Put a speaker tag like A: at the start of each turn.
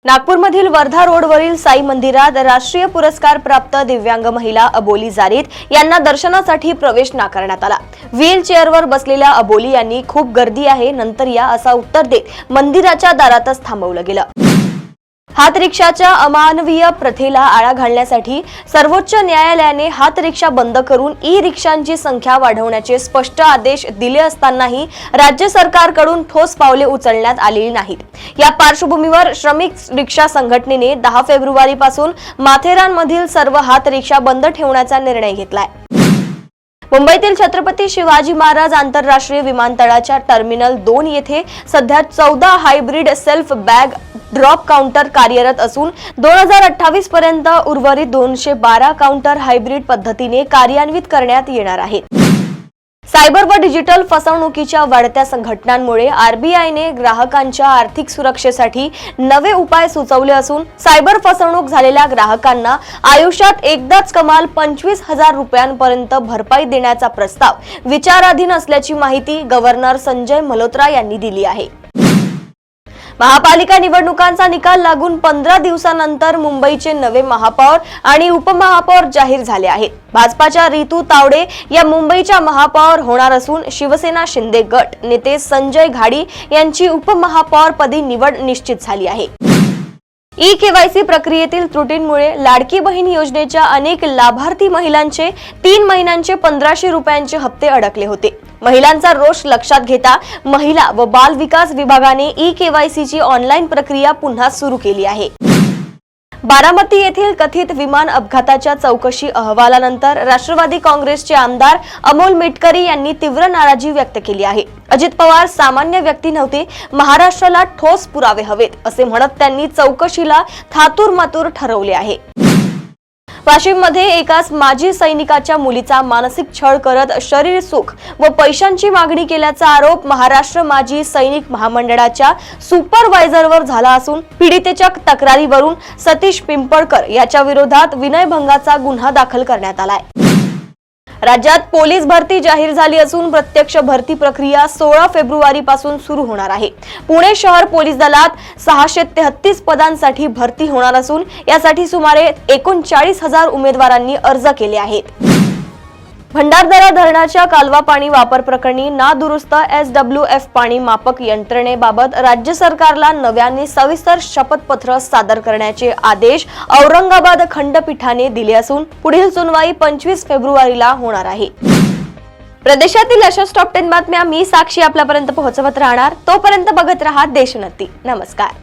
A: नागपूरमधील वर्धा रोडवरील साई मंदिरात राष्ट्रीय पुरस्कार प्राप्त दिव्यांग महिला अबोली जारीत यांना दर्शनासाठी प्रवेश नाकारण्यात आला। व्हील चेअरवर बसलेल्या अबोली यांनी खूप गर्दी आहे नंतर या असा उत्तर देत मंदिराच्या दारातच थांबवलं गेलं। हात रिक्षाच्या अमानवीय प्रथेला आळा घालण्यासाठी सर्वोच्च न्यायालयाने हात रिक्षा बंद करून ई रिक्षांची संख्या वाढवण्याचे स्पष्ट आदेश दिले असतानाही राज्य सरकारकडून ठोस पावले उचलण्यात आलेली नाहीत। या पार्श्वभूमीवर श्रमिक रिक्षा संघटनेने 10 फेब्रुवारीपासून माथेरानमधील सर्व हात रिक्षा बंद ठेवण्याचा निर्णय घेतलाय। मुंबईतील छत्रपती शिवाजी महाराज आंतरराष्ट्रीय विमानतळाच्या टर्मिनल 2 येथे सध्या 14 hybrid self bag drop counter कार्यरत असून 2028 पर्यंत उर्वरित 212 काउंटर हायब्रिड पद्धतीने कार्यान्वित करण्यात येणार आहेत। सायबर व डिजिटल फसवणुकीच्या वाढत्या संघटनांमुळे आरबीआयने ग्राहकांच्या आर्थिक सुरक्षेसाठी नवे उपाय सुचवले असून सायबर फसवणूक झालेल्या ग्राहकांना आयुष्यात एकदाच कमाल 25,000 रुपयांपर्यंत भरपाई देण्याचा प्रस्ताव विचाराधीन असल्याची माहिती गव्हर्नर संजय मल्होत्रा यांनी दिली आहे। महापालिका निवडणुकांचा निकाल लागून 15 दिवसांनंतर मुंबईचे नवे महापौर आणि उपमहापौर जाहीर झाले आहेत। भाजपाच्या रितू तावडे या मुंबईच्या महापौर होणार असून शिवसेना शिंदे गट नेते संजय घाडी यांची उपमहापौर पदी निवड निश्चित झाली आहे। ई केवायसी प्रक्रियेतील त्रुटींमुळे लाडकी बहीण योजनेच्या अनेक लाभार्थी महिलांचे 3 महिन्यांचे 1500 रुपयांचे हप्ते अडकले होते। महिलांचा रोष लक्षात घेता महिला व बाल विकास विभागाने ई केवायसीची ऑनलाईन प्रक्रिया पुन्हा सुरू केली आहे। बारामती येथील कथित विमान अपघाताच्या चौकशी अहवालानंतर राष्ट्रवादी काँग्रेसचे आमदार अमोल मिटकरी यांनी तीव्र नाराजी व्यक्त केली आहे। अजित पवार सामान्य व्यक्ती नव्हते, महाराष्ट्राला ठोस पुरावे हवेत असे म्हणत त्यांनी चौकशीला थातुरमातुर ठरवले आहे। वाशिममध्ये एकाच माजी सैनिकाच्या मुलीचा मानसिक छळ करत शरीर सुख व पैशांची मागणी केल्याचा आरोप महाराष्ट्र माजी सैनिक महामंडळाच्या सुपरवायझरवर झाला असून पीडितेच्या तक्रारीवरून सतीश पिंपळकर याच्या विरोधात विनयभंगाचा गुन्हा दाखल करण्यात आलाय। राज्यात पोलीस भरती जाहीर झाली असून प्रत्यक्ष भरती प्रक्रिया 16 फेब्रुवारी पासून सुरू होणार आहे। पुणे शहर पोलीस दलात 633 पदांसाठी भरती होणार असून यासाठी सुमारे 39,000 उमेदवारांनी अर्ज केले आहेत। भंडारदरा धरणाच्या कालवा पाणी वापर प्रकरणी नादुरुस्त SWF पाणी मापक यंत्रणेबाबत राज्य सरकारला नव्याने सविस्तर शपथपत्र सादर करण्याचे आदेश औरंगाबाद खंडपीठाने दिले असून पुढील सुनवाई 25 फेब्रुवारीला होणार आहे। प्रदेशातील अशाच टॉप 10 बातम्या मी साक्षी आपल्यापर्यंत पोहोचवत राहणार। तोपर्यंत बघत रहा देशोन्नती। नमस्कार।